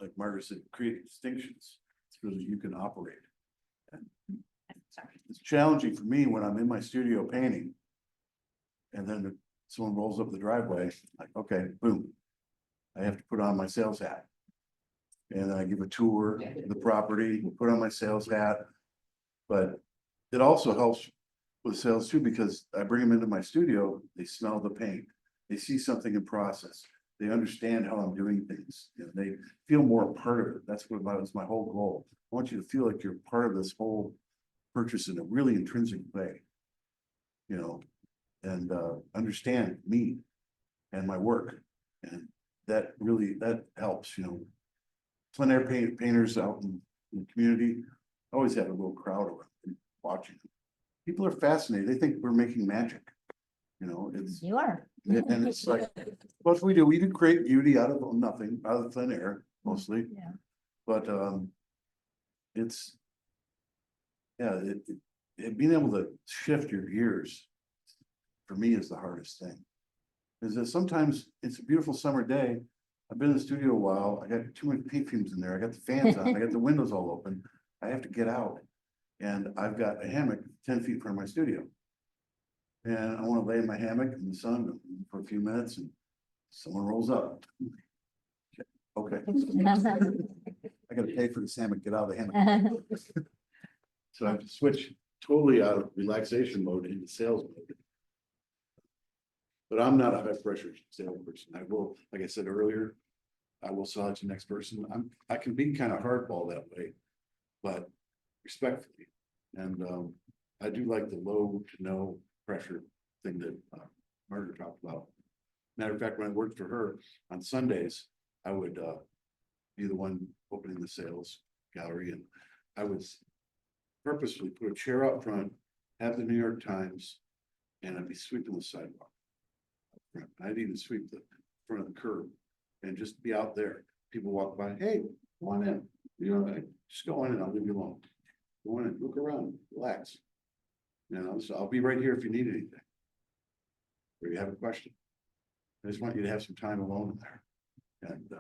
like Margaret said, create distinctions so that you can operate. And it's challenging for me when I'm in my studio painting. And then someone rolls up the driveway, like, okay, boom. I have to put on my sales hat. And then I give a tour of the property, put on my sales hat. But it also helps with sales too, because I bring them into my studio, they smell the paint, they see something in process. they understand how I'm doing things, and they feel more a part of it. That's what was my whole goal. I want you to feel like you're part of this whole purchase in a really intrinsic way. You know, and understand me and my work. And that really, that helps, you know. Plein air painters out in the community always have a little crowd around watching. People are fascinated. They think we're making magic. You know, it's, You are. and it's like, what we do create beauty out of nothing, out of thin air mostly. Yeah. But it's, yeah, being able to shift your gears for me is the hardest thing. Is that sometimes it's a beautiful summer day. I've been in the studio a while. I got too many paint fumes in there. I got the fans on. I got the windows all open. I have to get out. And I've got a hammock 10 feet from my studio. And I want to lay in my hammock in the sun for a few minutes, and someone rolls up. Okay. I gotta pay for this hammock, get out of the hammock. So I have to switch totally out of relaxation mode into sales mode. But I'm not a high pressure salesperson. I will, like I said earlier, I will sell it to the next person. I can be kind of hardball that way, but respectfully. And I do like the low to no pressure thing that Margaret talked about. Matter of fact, when I worked for her on Sundays, I would be the one opening the sales gallery, and I would purposely put a chair out front, have the New York Times, and I'd be sweeping the sidewalk. I'd even sweep the front of the curb and just be out there. People walk by, hey, go on in. You know, just go on in, I'll leave you alone. Go on in, look around, relax. You know, so I'll be right here if you need anything. Or you have a question. I just want you to have some time alone in there. And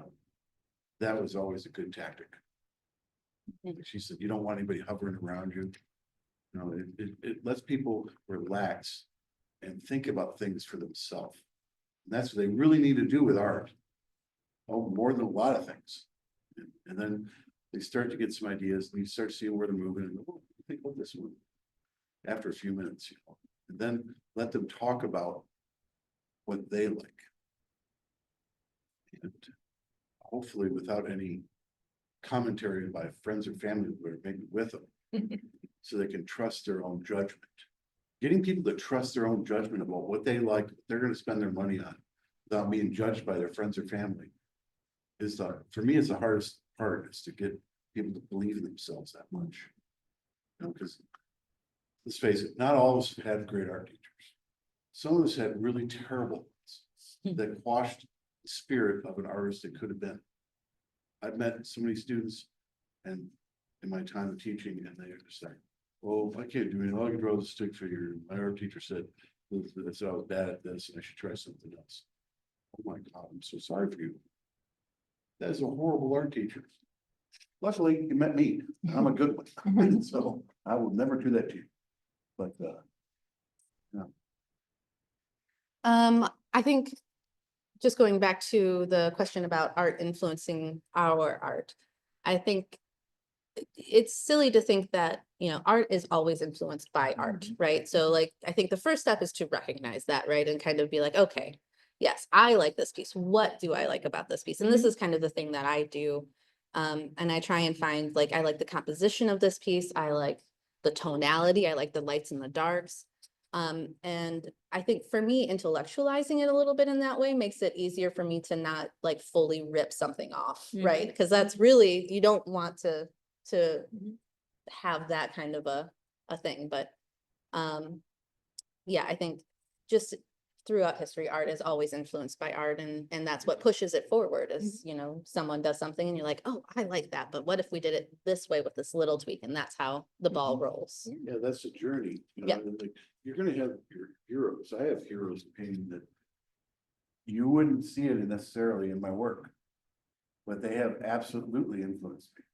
that was always a good tactic. She said, you don't want anybody hovering around you. You know, it lets people relax and think about things for themselves. And that's what they really need to do with art. Oh, more than a lot of things. And then they start to get some ideas, and you start seeing where they're moving, and oh, think about this one. After a few minutes, you know, and then let them talk about what they like. And hopefully without any commentary by friends or family who are maybe with them, so they can trust their own judgment. Getting people to trust their own judgment about what they like, they're going to spend their money on, without being judged by their friends or family, is for me, is the hardest part, is to get people to believe in themselves that much. You know, because let's face it, not all of us had great art teachers. Some of us had really terrible ones that quashed the spirit of an artist that could have been. I've met so many students and in my time of teaching, and they are just like, well, I can't do anything. All I can draw is a stick figure. My art teacher said I was bad at this and I should try something else. Oh my God, I'm so sorry for you. That is a horrible art teacher. Luckily, you met me. I'm a good one. So I will never do that to you. But I think just going back to the question about art influencing our art, I think it's silly to think that, you know, art is always influenced by art, right? So like, I think the first step is to recognize that, right? And kind of be like, okay, yes, I like this piece. What do I like about this piece? And this is kind of the thing that I do. And I try and find, like, I like the composition of this piece. I like the tonality. I like the lights and the darks. And I think for me, intellectualizing it a little bit in that way makes it easier for me to not like fully rip something off, right? Because that's really, you don't want to have that kind of a thing. But yeah, I think just throughout history, art is always influenced by art, and that's what pushes it forward is, you know, someone does something and you're like, oh, I like that, but what if we did it this way with this little tweak? And that's how the ball rolls. yeah, that's a journey. You know, Yeah. and, like, you're gonna have your heroes. I have heroes in painting that you wouldn't see it necessarily in my work, but they have absolutely influenced me.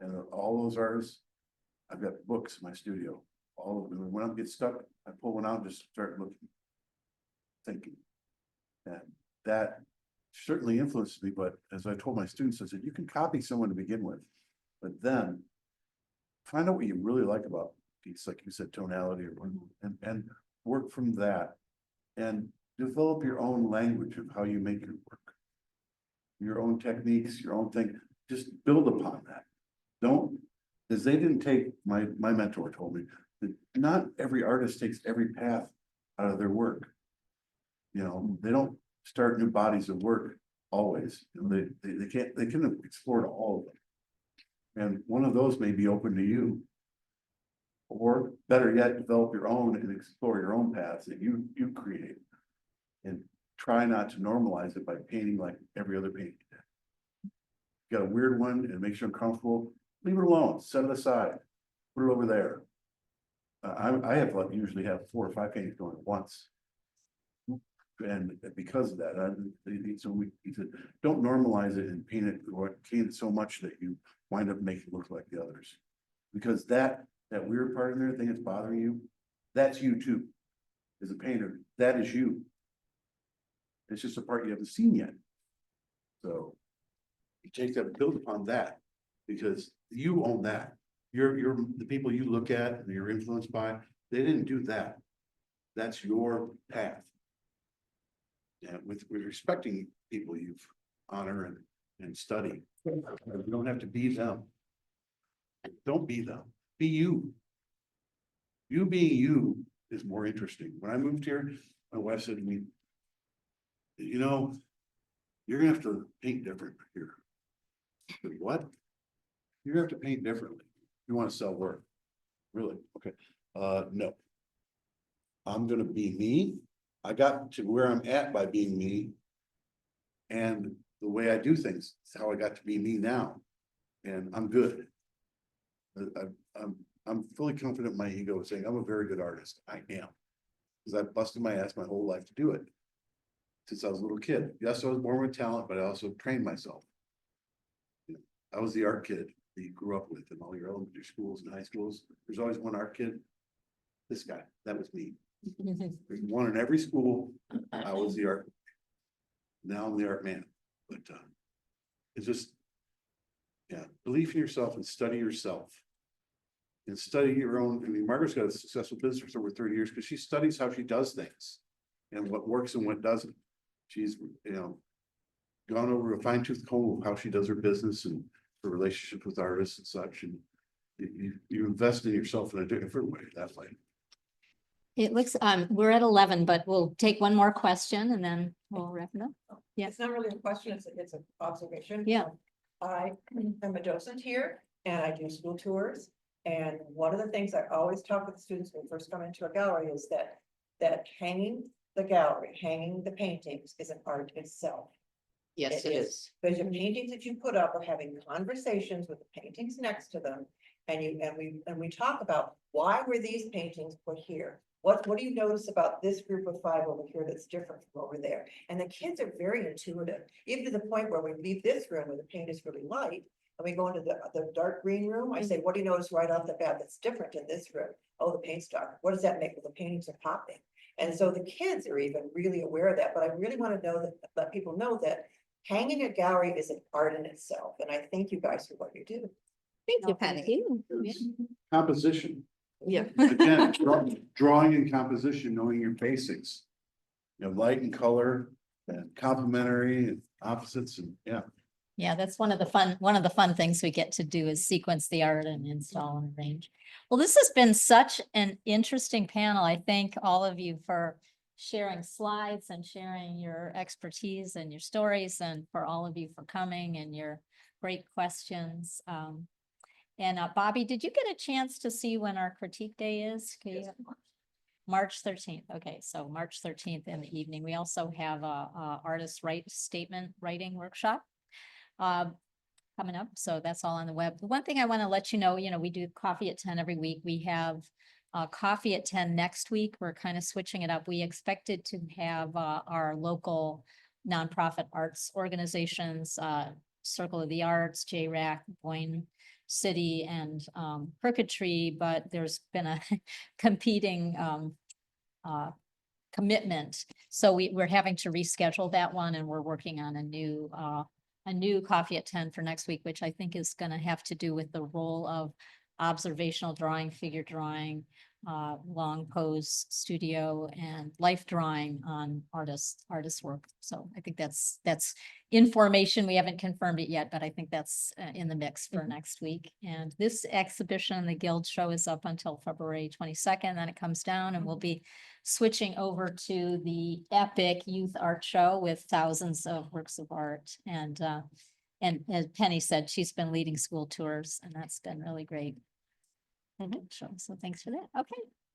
And all those artists, I've got books in my studio, all of them. When I get stuck, I pull one out and just start looking, thinking. And that certainly influenced me, but as I told my students, I said, you can copy someone to begin with, but then find out what you really like about a piece, like you said, tonality, or and work from that, and develop your own language of how you make your work. your own techniques, your own thing, just build upon that. Don't, because they didn't take, my mentor told me, that not every artist takes every path out of their work. You know, they don't start new bodies of work always, you know, they can explore all of them. And one of those may be open to you. Or better yet, develop your own and explore your own paths that you create. And try not to normalize it by painting like every other painting. Got a weird one and makes you uncomfortable, leave it alone, set it aside, put it over there. I have like usually have 4 or 5 paintings going at once. And because of that, he said, don't normalize it and paint it or paint it so much that you wind up making it look like the others. Because that weird part in there, thing that's bothering you, that's you too. As a painter, that is you. It's just a part you haven't seen yet. So you take that, build upon that, because you own that. You're the people you look at and you're influenced by, they didn't do that. That's your path. And with respecting people you honor and study. You don't have to be them. Don't be them. Be you. You being you is more interesting. When I moved here, my wife said to me, you know, you're gonna have to paint different here. I said, what? You're gonna have to paint differently. You want to sell work. Really? Okay. No. I'm gonna be me. I got to where I'm at by being me. And the way I do things, is how I got to be me now. And I'm good. I'm fully confident in my ego saying I'm a very good artist. I am. Because I've busted my ass my whole life to do it. Since I was a little kid. Yes, I was born with talent, but I also trained myself. You know, I was the art kid that you grew up with in all your elementary schools and high schools. There's always one art kid. This guy, that was me. There's one in every school. I was the art. Now I'm the art man. But it's just, yeah, believe in yourself and study yourself. And study your own. I mean, Margaret's got a successful business for over 30 years because she studies how she does things and what works and what doesn't. She's, you know, gone over a fine-tooth comb of how she does her business and her relationship with artists and such. And you invest in yourself in a different way that way. It looks, we're at 11, but we'll take one more question and then we'll wrap it up. Yeah. It's not really a question, it's an observation. Yeah. I am a docent here and I do school tours. And one of the things I always talk with the students when we first come into a gallery is that hanging the gallery, hanging the paintings is an art itself. Yes, it is. Because your paintings that you put up are having conversations with the paintings next to them. And we talk about why were these paintings put here? What do you notice about this group of 5 over here that's different from over there? And the kids are very intuitive, even to the point where we leave this room where the paint is really light. And we go into the dark green room. I say, what do you notice right off the bat that's different in this room? Oh, the paint's dark. What does that make? Well, the paintings are popping. And so the kids are even really aware of that. But I really want to know that, let people know that hanging a gallery is an art in itself. And I thank you guys for what you do. Thank you, Penny. It's composition. Yeah. Again, drawing and composition, knowing your basics. You know, light and color and complementary and opposites and yeah. Yeah, that's one of the fun things we get to do is sequence the art and install and arrange. Well, this has been such an interesting panel. I thank all of you for sharing slides and sharing your expertise and your stories, and for all of you for coming and your great questions. Bobby, did you get a chance to see when our critique day is? Yes. March 13th. Okay, so March 13th in the evening. We also have a artist statement writing workshop coming up. So that's all on the web. The one thing I want to let you know, we do coffee at 10 every week. We have coffee at 10 next week. We're kind of switching it up. We expected to have our local nonprofit arts organizations, Circle of the Arts, JRAC, Boyne City, and Crooked Tree, but there's been a competing commitment. So we're having to reschedule that one, and we're working on a new coffee at 10 for next week, which I think is going to have to do with the role of observational drawing, figure drawing, long pose studio and life drawing on artist work. So I think that's information. We haven't confirmed it yet, but I think that's in the mix for next week. And this exhibition, the Guild Show, is up until February 22nd, then it comes down, and we'll be switching over to the Epic Youth Art Show with thousands of works of art. And as Penny said, she's been leading school tours, and that's been really great. Show. So thanks for that. Okay.